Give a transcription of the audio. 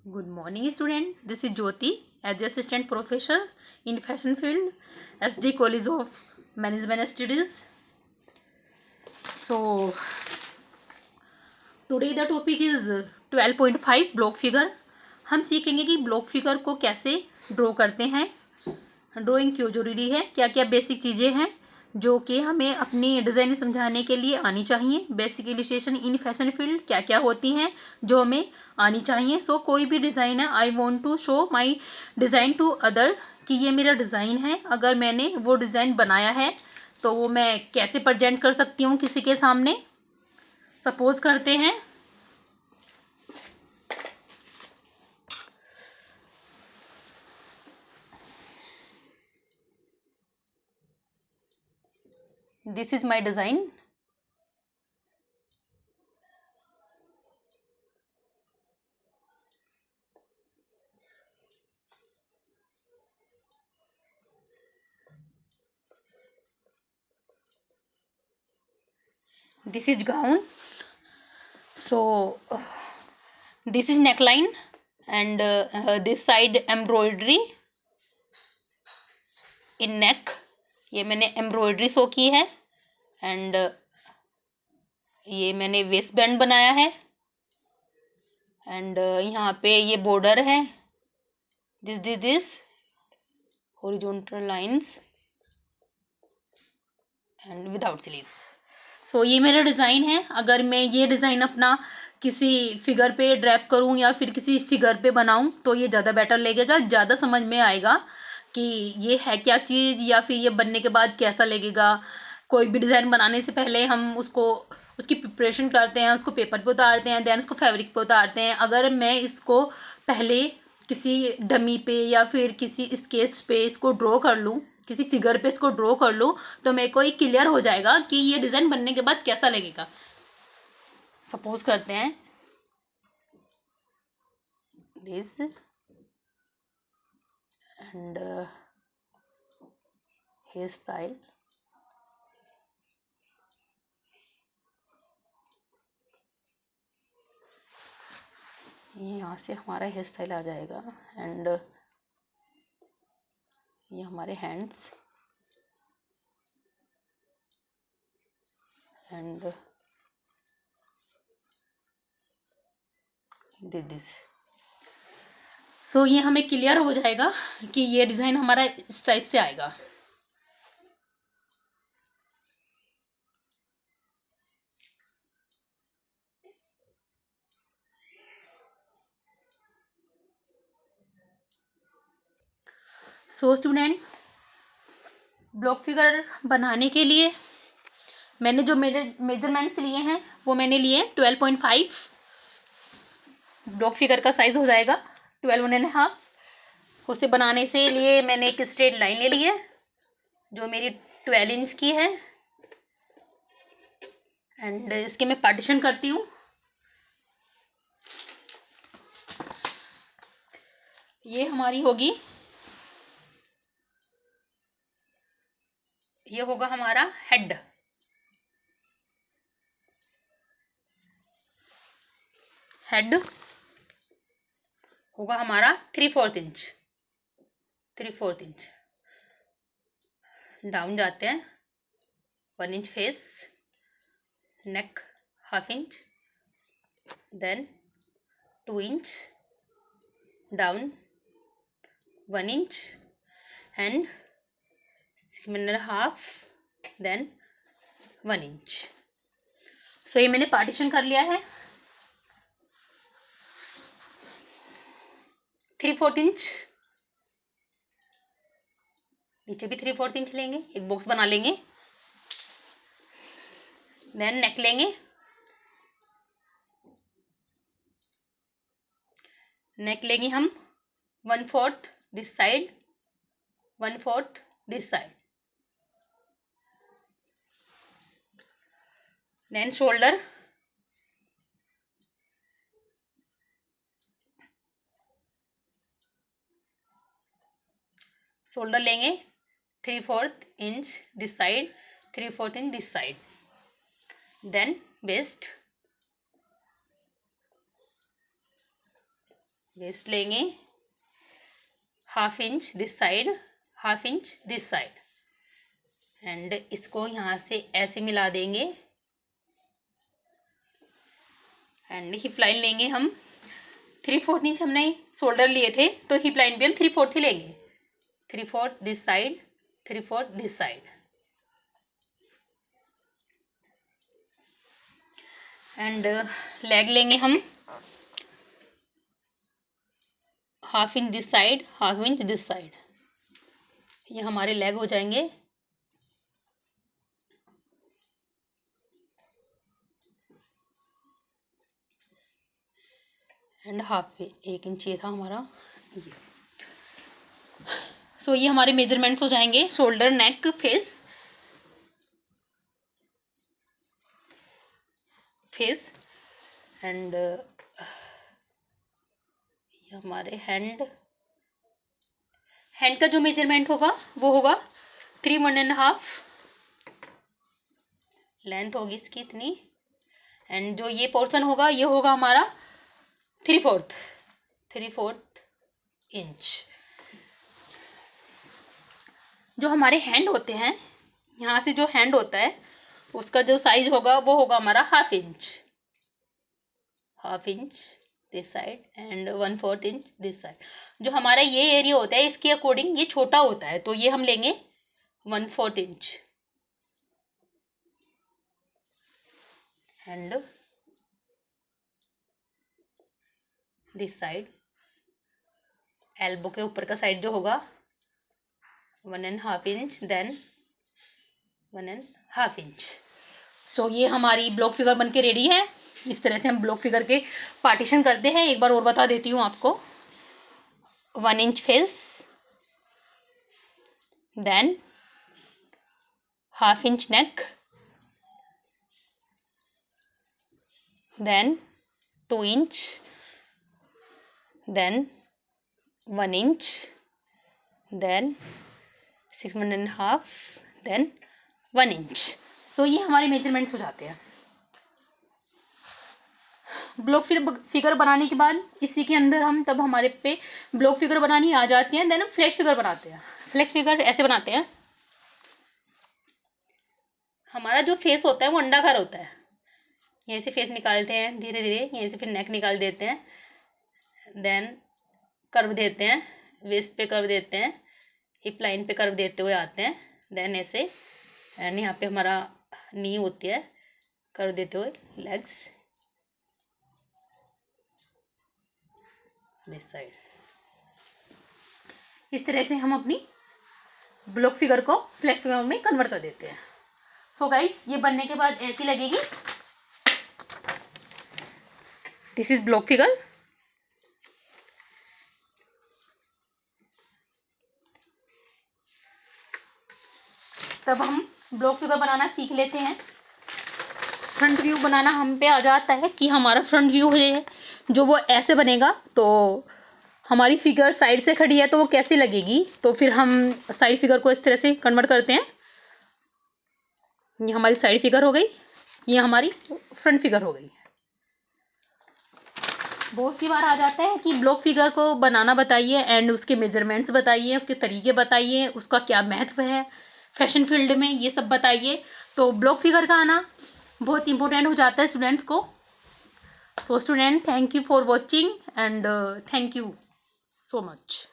Good morning, student. This is Jyoti, as assistant professor in fashion field, SD College of Management Studies. So today the topic is 12.5 block figure. हम सीखेंगे कि block figure को कैसे draw करते हैं, drawing क्यों जरूरी है, क्या क्या बेसिक चीज़ें हैं जो कि हमें अपनी डिज़ाइन में समझाने के लिए आनी चाहिए. Basic illustration in fashion field क्या क्या होती हैं जो हमें आनी चाहिए. सो कोई भी डिज़ाइन है, I want to show my design to other, कि ये मेरा डिज़ाइन है. अगर मैंने वो डिज़ाइन बनाया है तो वो मैं कैसे प्रेजेंट कर सकती हूँ किसी के सामने. सपोज करते हैं this is my design. This is gown. So this is neckline and this side embroidery in neck. ये मैंने एम्ब्रॉयडरी शो की है एंड ये मैंने वेस्ट बैंड बनाया है एंड यहाँ पे ये बॉर्डर है. This horizontal lines and without sleeves. So ये मेरा डिज़ाइन है. अगर मैं ये डिज़ाइन अपना किसी फिगर पे ड्रैप करूँ या फिर किसी फिगर पे बनाऊँ तो ये ज़्यादा बेटर लगेगा, ज़्यादा समझ में आएगा कि ये है क्या चीज़ या फिर ये बनने के बाद कैसा लगेगा. कोई भी डिज़ाइन बनाने से पहले हम उसकी प्रिपरेशन करते हैं, उसको पेपर पे उतारते हैं, देन उसको फैब्रिक पे उतारते हैं. अगर मैं इसको पहले किसी डमी पे या फिर किसी स्केच पे इसको ड्रॉ कर लूँ, किसी फिगर पे इसको ड्रॉ कर लूँ तो मेरे को ये क्लियर हो जाएगा कि ये डिज़ाइन बनने के बाद कैसा लगेगा. सपोज करते हैं दिस एंड हेयर स्टाइल. ये यहाँ से हमारा हेयर स्टाइल आ जाएगा एंड ये हमारे हैंड्स एंड दिस. सो ये हमें क्लियर हो जाएगा कि ये डिज़ाइन हमारा इस टाइप से आएगा. सो स्टूडेंट, ब्लॉक फिगर बनाने के लिए मैंने जो मेरे मेजरमेंट्स लिए हैं वो मैंने लिए 12.5. ब्लॉक फिगर का साइज हो जाएगा 12.5. उसे बनाने से लिए मैंने एक स्ट्रेट लाइन ले ली है जो मेरी 12 इंच की है एंड इसके मैं पार्टीशन करती हूँ. ये हमारी होगी, ये होगा हमारा हेड. हेड होगा हमारा 3/4 इंच. 3/4 इंच डाउन जाते हैं 1 inch face, neck 1/2 inch, then 2 inch down 1 inch and 7.5 then 1 inch. So ये मैंने पार्टीशन कर लिया है. 3/4 इंच नीचे भी 3/4 इंच लेंगे, एक बॉक्स बना लेंगे. देन नेक लेंगे, नेक लेंगे हम 1/4 this side, 1/4 this side. Then shoulder, shoulder लेंगे 3/4 inch this side, 3/4 inch this side. Then waist, waist लेंगे 1/2 inch this side, 1/2 inch this side, and इसको यहाँ से ऐसे मिला देंगे। एंड हिप लाइन लेंगे हम 3/4 इंच, हमने शोल्डर लिए थे तो हिप लाइन भी हम 3/4 ही लेंगे। 3/4 this side, 3/4 this side, and leg लेंगे हम 1/2 inch this side, 1/2 inch this side, ये हमारे लेग हो जाएंगे। एंड 1 इंच ये था हमारा ये। सो ये हमारे मेजरमेंट्स हो जाएंगे शोल्डर, नेक, फेस एंड ये हमारे हैंड का जो मेजरमेंट होगा वो होगा 3 1.5 लेंथ होगी इसकी इतनी, एंड जो ये पोर्शन होगा ये होगा हमारा 3/4 इंच। जो हमारे हैंड होते हैं, यहाँ से जो हैंड होता है उसका जो साइज होगा वो होगा हमारा 1/2 inch, 1/2 inch this side and 1/4 inch this side. जो हमारा ये एरिया होता है इसके अकॉर्डिंग ये छोटा होता है, तो ये हम लेंगे 1/4 inch, and this side elbow के ऊपर का साइड जो होगा 1.5 इंच, देन 1.5 इंच। सो ये हमारी ब्लॉक फिगर बन के रेडी है। इस तरह से हम ब्लॉक फिगर के पार्टीशन करते हैं। एक बार और बता देती हूँ आपको। 1 इंच फेस, देन 1/2 इंच नेक, then 2 inch, then 1 inch, then 6.5, then 1 inch। सो ये हमारे मेजरमेंट्स हो जाते हैं। ब्लॉक फिगर बनाने के बाद इसी के अंदर हम तब हमारे पे ब्लॉक फिगर बनानी आ जाती है, देन हम फ्लैश फिगर बनाते हैं। फ्लैश फिगर ऐसे बनाते हैं, हमारा जो फेस होता है वो अंडाकार होता है। यहीं से फेस निकालते हैं धीरे धीरे, यहीं से फिर नेक निकाल देते हैं, देन कर्व देते हैं, वेस्ट पे कर्व देते हैं, हिप लाइन पे कर्व देते हुए आते हैं, देन ऐसे एंड यहाँ पे हमारा नी होती है, कर्व देते हुए लेग्स दिस साइड। इस तरह से हम अपनी ब्लॉक फिगर को फ्लैश फिगर में कन्वर्ट कर देते हैं। सो गाइस ये बनने के बाद ऐसी लगेगी। This is block figure. तब हम ब्लॉक फिगर बनाना सीख लेते हैं। फ्रंट व्यू बनाना हम पे आ जाता है कि हमारा फ्रंट व्यू है जो वो ऐसे बनेगा, तो हमारी फिगर साइड से खड़ी है तो वो कैसे लगेगी, तो फिर हम साइड फिगर को इस तरह से कन्वर्ट करते हैं। ये हमारी साइड फिगर हो गई, ये हमारी फ्रंट फिगर हो गई। बहुत सी बार आ जाता है कि ब्लॉक फिगर को बनाना बताइए एंड उसके मेजरमेंट्स बताइए, उसके तरीके बताइए, उसका क्या महत्व है फैशन फील्ड में, ये सब बताइए। तो ब्लॉक फिगर का आना बहुत इंपॉर्टेंट हो जाता है स्टूडेंट्स को। So student, thank you for watching and thank you so much।